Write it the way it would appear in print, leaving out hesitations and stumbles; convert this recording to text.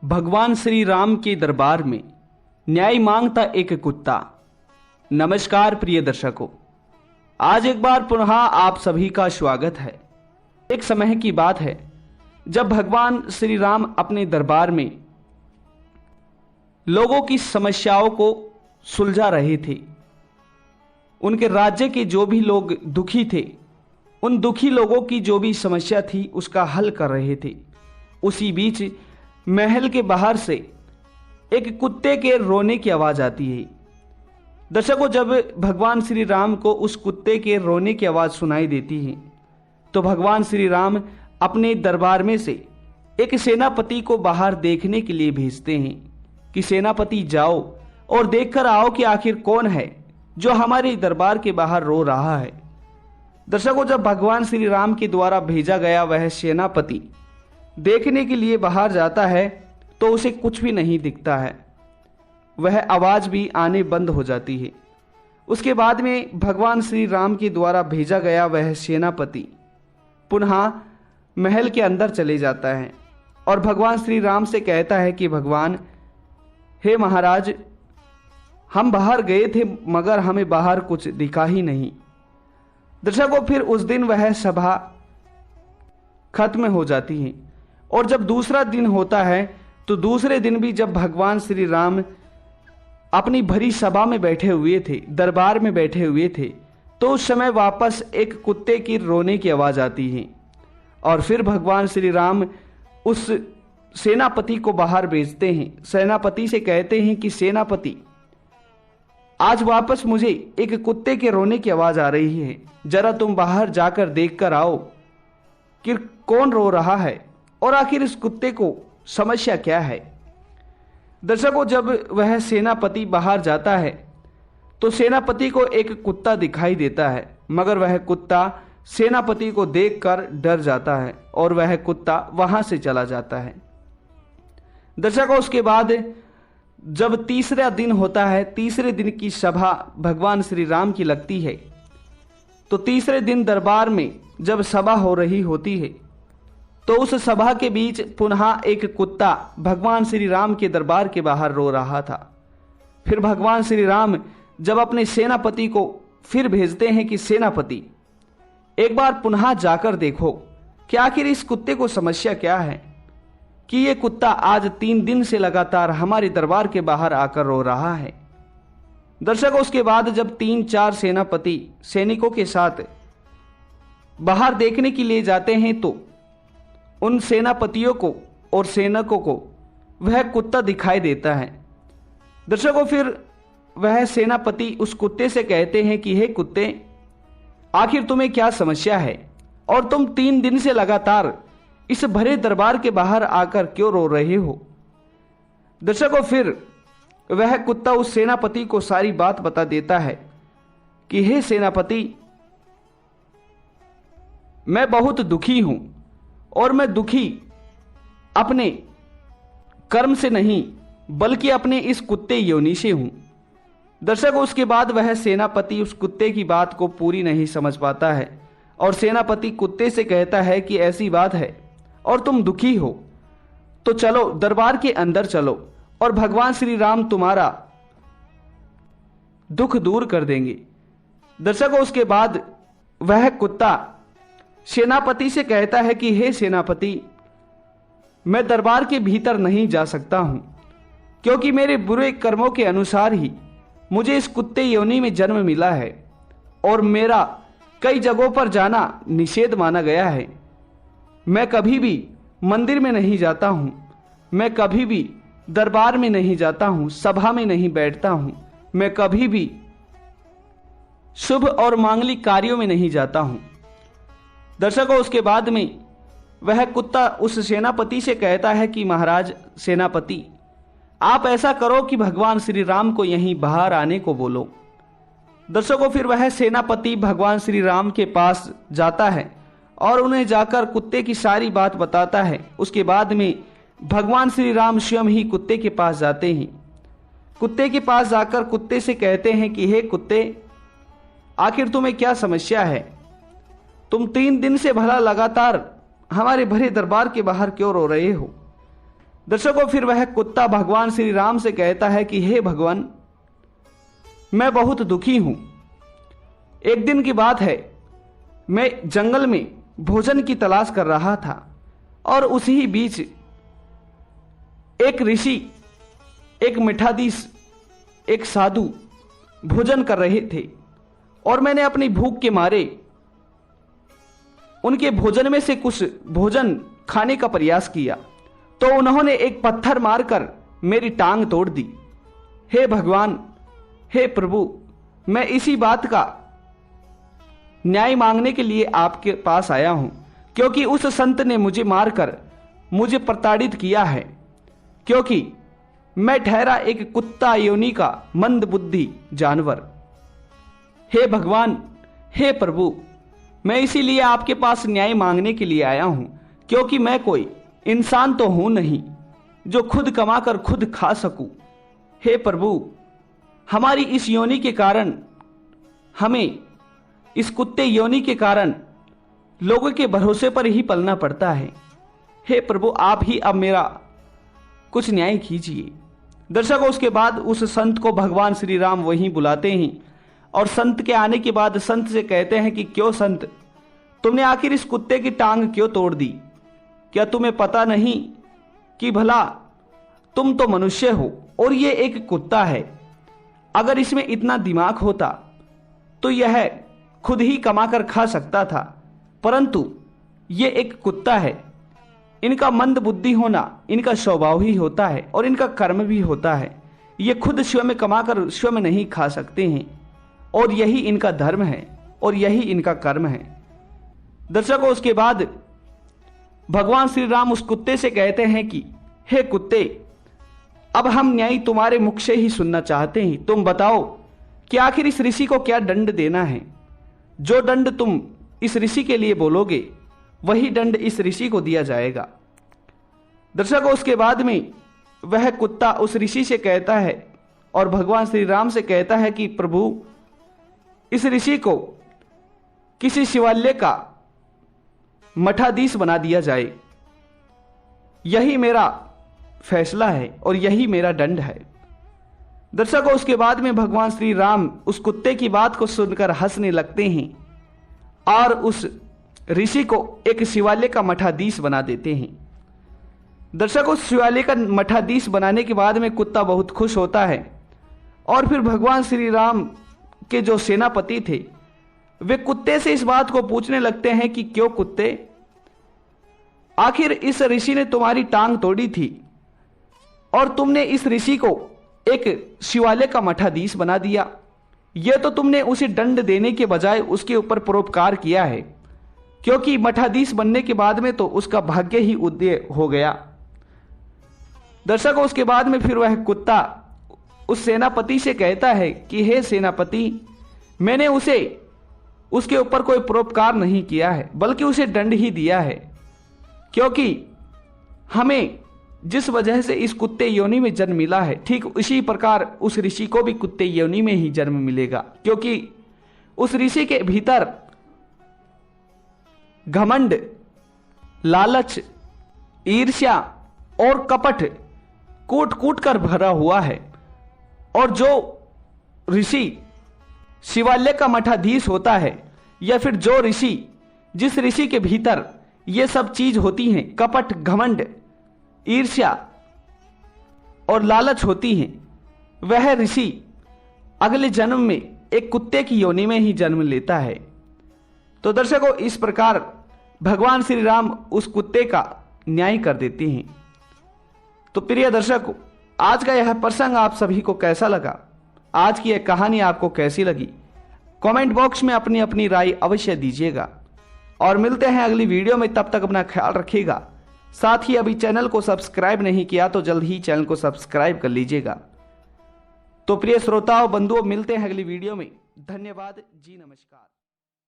भगवान श्री राम के दरबार में न्याय मांगता एक कुत्ता। नमस्कार प्रिय दर्शकों, आज एक बार पुनः आप सभी का स्वागत है। एक समय की बात है जब भगवान श्री राम अपने दरबार में लोगों की समस्याओं को सुलझा रहे थे। उनके राज्य के जो भी लोग दुखी थे, उन दुखी लोगों की जो भी समस्या थी उसका हल कर रहे थे। उसी बीच महल के बाहर से एक कुत्ते के रोने की आवाज आती है। दर्शकों, जब भगवान श्री राम को उस कुत्ते के रोने की आवाज सुनाई देती है तो भगवान श्री राम अपने दरबार में से एक सेनापति को बाहर देखने के लिए भेजते हैं कि सेनापति जाओ और देखकर आओ कि आखिर कौन है जो हमारे दरबार के बाहर रो रहा है। दर्शकों, जब भगवान श्री राम के द्वारा भेजा गया वह सेनापति देखने के लिए बाहर जाता है तो उसे कुछ भी नहीं दिखता है। वह आवाज भी आने बंद हो जाती है। उसके बाद में भगवान श्री राम के द्वारा भेजा गया वह सेनापति पुनः महल के अंदर चले जाता है और भगवान श्री राम से कहता है कि भगवान, हे महाराज, हम बाहर गए थे मगर हमें बाहर कुछ दिखा ही नहीं। दर्शकों, फिर उस दिन वह सभा खत्म हो जाती है और जब दूसरा दिन होता है तो दूसरे दिन भी जब भगवान श्री राम अपनी भरी सभा में बैठे हुए थे, दरबार में बैठे हुए थे, तो उस समय वापस एक कुत्ते की रोने की आवाज आती है और फिर भगवान श्री राम उस सेनापति को बाहर भेजते हैं। सेनापति से कहते हैं कि सेनापति, आज वापस मुझे एक कुत्ते के रोने की आवाज आ रही है, जरा तुम बाहर जाकर देख कर आओ कि कौन रो रहा है और आखिर इस कुत्ते को समस्या क्या है। दर्शकों, जब वह सेनापति बाहर जाता है तो सेनापति को एक कुत्ता दिखाई देता है, मगर वह कुत्ता सेनापति को देखकर डर जाता है और वह कुत्ता वहां से चला जाता है। दर्शकों, उसके बाद जब तीसरा दिन होता है, तीसरे दिन की सभा भगवान श्री राम की लगती है, तो तीसरे दिन दरबार में जब सभा हो रही होती है तो उस सभा के बीच पुनः एक कुत्ता भगवान श्री राम के दरबार के बाहर रो रहा था। फिर भगवान श्री राम जब अपने सेनापति को फिर भेजते हैं कि सेनापति, एक बार पुनः जाकर देखो कि आखिर इस कुत्ते को समस्या क्या है कि ये कुत्ता आज 3 दिन से लगातार हमारे दरबार के बाहर आकर रो रहा है। दर्शकों, उसके बाद जब 3-4 सेनापति सैनिकों के साथ बाहर देखने के लिए जाते हैं तो उन सेनापतियों को और सैनिकों को वह कुत्ता दिखाई देता है। दर्शकों, फिर वह सेनापति उस कुत्ते से कहते हैं कि हे कुत्ते, आखिर तुम्हें क्या समस्या है और तुम 3 दिन से लगातार इस भरे दरबार के बाहर आकर क्यों रो रहे हो। दर्शकों, फिर वह कुत्ता उस सेनापति को सारी बात बता देता है कि हे सेनापति, मैं बहुत दुखी हूं और मैं दुखी अपने कर्म से नहीं बल्कि अपने इस कुत्ते योनि से हूं। दर्शकों, उसके बाद वह सेनापति उस कुत्ते की बात को पूरी नहीं समझ पाता है और सेनापति कुत्ते से कहता है कि ऐसी बात है और तुम दुखी हो तो चलो दरबार के अंदर चलो और भगवान श्री राम तुम्हारा दुख दूर कर देंगे। दर्शकों, उसके बाद वह कुत्ता सेनापति से कहता है कि हे सेनापति, मैं दरबार के भीतर नहीं जा सकता हूं क्योंकि मेरे बुरे कर्मों के अनुसार ही मुझे इस कुत्ते योनि में जन्म मिला है और मेरा कई जगहों पर जाना निषेध माना गया है। मैं कभी भी मंदिर में नहीं जाता हूं, मैं कभी भी दरबार में नहीं जाता हूं, सभा में नहीं बैठता हूं, मैं कभी भी शुभ और मांगलिक कार्यों में नहीं जाता हूं। दर्शकों, उसके बाद में वह कुत्ता उस सेनापति से कहता है कि महाराज सेनापति, आप ऐसा करो कि भगवान श्री राम को यहीं बाहर आने को बोलो। दर्शकों, फिर वह सेनापति भगवान श्री राम के पास जाता है और उन्हें जाकर कुत्ते की सारी बात बताता है। उसके बाद में भगवान श्री राम स्वयं ही कुत्ते के पास जाते हैं। कुत्ते के पास जाकर कुत्ते से कहते हैं कि हे कुत्ते, आखिर तुम्हें क्या समस्या है, तुम 3 दिन से भला लगातार हमारे भरे दरबार के बाहर क्यों रो रहे हो। दर्शकों, फिर वह कुत्ता भगवान श्री राम से कहता है कि हे भगवान, मैं बहुत दुखी हूं। एक दिन की बात है, मैं जंगल में भोजन की तलाश कर रहा था और उसी बीच एक ऋषि, एक मिठाधीश, एक साधु भोजन कर रहे थे और मैंने अपनी भूख के मारे उनके भोजन में से कुछ भोजन खाने का प्रयास किया तो उन्होंने एक पत्थर मारकर मेरी टांग तोड़ दी। हे भगवान, हे प्रभु, मैं इसी बात का न्याय मांगने के लिए आपके पास आया हूं, क्योंकि उस संत ने मुझे मारकर मुझे प्रताड़ित किया है, क्योंकि मैं ठहरा एक कुत्ता योनि का मंद बुद्धि जानवर। हे भगवान, हे प्रभु, मैं इसीलिए आपके पास न्याय मांगने के लिए आया हूं, क्योंकि मैं कोई इंसान तो हूं नहीं जो खुद कमाकर खुद खा सकूं। हे प्रभु, हमारी इस योनि के कारण, हमें इस कुत्ते योनि के कारण लोगों के भरोसे पर ही पलना पड़ता है। हे प्रभु, आप ही अब मेरा कुछ न्याय कीजिए। दर्शकों, उसके बाद उस संत को भगवान श्री राम वहीं बुलाते हैं और संत के आने के बाद संत से कहते हैं कि क्यों संत, तुमने आखिर इस कुत्ते की टांग क्यों तोड़ दी? क्या तुम्हें पता नहीं कि भला तुम तो मनुष्य हो और ये एक कुत्ता है। अगर इसमें इतना दिमाग होता तो यह खुद ही कमाकर खा सकता था, परंतु ये एक कुत्ता है। इनका मंद बुद्धि होना इनका स्वभाव ही होता है और इनका कर्म भी होता है। ये खुद स्वयं कमाकर स्वयं नहीं खा सकते हैं और यही इनका धर्म है और यही इनका कर्म है। दर्शकों, उसके बाद भगवान श्री राम उस कुत्ते से कहते हैं कि हे कुत्ते, अब हम न्याय तुम्हारे मुख से ही सुनना चाहते हैं। तुम बताओ कि आखिर इस ऋषि को क्या दंड देना है। जो दंड तुम इस ऋषि के लिए बोलोगे वही दंड इस ऋषि को दिया जाएगा। दर्शकों, उसके बाद में वह कुत्ता उस ऋषि से कहता है और भगवान श्री राम से कहता है कि प्रभु, इस ऋषि को किसी शिवालय का मठाधीश बना दिया जाए। यही मेरा फैसला है और यही मेरा दंड है। दर्शकों, उसके बाद में भगवान श्री राम उस कुत्ते की बात को सुनकर हंसने लगते हैं और उस ऋषि को एक शिवालय का मठाधीश बना देते हैं। दर्शकों, शिवालय का मठाधीश बनाने के बाद में कुत्ता बहुत खुश होता है और फिर भगवान श्री राम के जो सेनापति थे वे कुत्ते से इस बात को पूछने लगते हैं कि क्यों कुत्ते, आखिर इस ऋषि ने तुम्हारी टांग तोड़ी थी और तुमने इस ऋषि को एक शिवालय का मठाधीश बना दिया। यह तो तुमने उसे दंड देने के बजाय उसके ऊपर परोपकार किया है, क्योंकि मठाधीश बनने के बाद में तो उसका भाग्य ही उदय हो गया। दर्शकों, उसके बाद में फिर वह कुत्ता उस सेनापति से कहता है कि हे सेनापति, मैंने उसे उसके ऊपर कोई परोपकार नहीं किया है, बल्कि उसे दंड ही दिया है, क्योंकि हमें जिस वजह से इस कुत्ते योनि में जन्म मिला है, ठीक उसी प्रकार उस ऋषि को भी कुत्ते योनि में ही जन्म मिलेगा, क्योंकि उस ऋषि के भीतर घमंड, लालच, ईर्ष्या और कपट कूट कूट कर भरा हुआ है। और जो ऋषि शिवालय का मठाधीश होता है, या फिर जो ऋषि, जिस ऋषि के भीतर ये सब चीज होती हैं, कपट, घमंड, ईर्ष्या और लालच होती हैं, वह ऋषि अगले जन्म में एक कुत्ते की योनि में ही जन्म लेता है। तो दर्शकों, इस प्रकार भगवान श्री राम उस कुत्ते का न्याय कर देते हैं। तो प्रिय दर्शकों, आज का यह प्रसंग आप सभी को कैसा लगा? आज की यह कहानी आपको कैसी लगी? कमेंट बॉक्स में अपनी अपनी राय अवश्य दीजिएगा और मिलते हैं अगली वीडियो में। तब तक अपना ख्याल रखिएगा। साथ ही अभी चैनल को सब्सक्राइब नहीं किया तो जल्द ही चैनल को सब्सक्राइब कर लीजिएगा। तो प्रिय श्रोताओं, बंधुओं, मिलते हैं अगली वीडियो में। धन्यवाद जी, नमस्कार।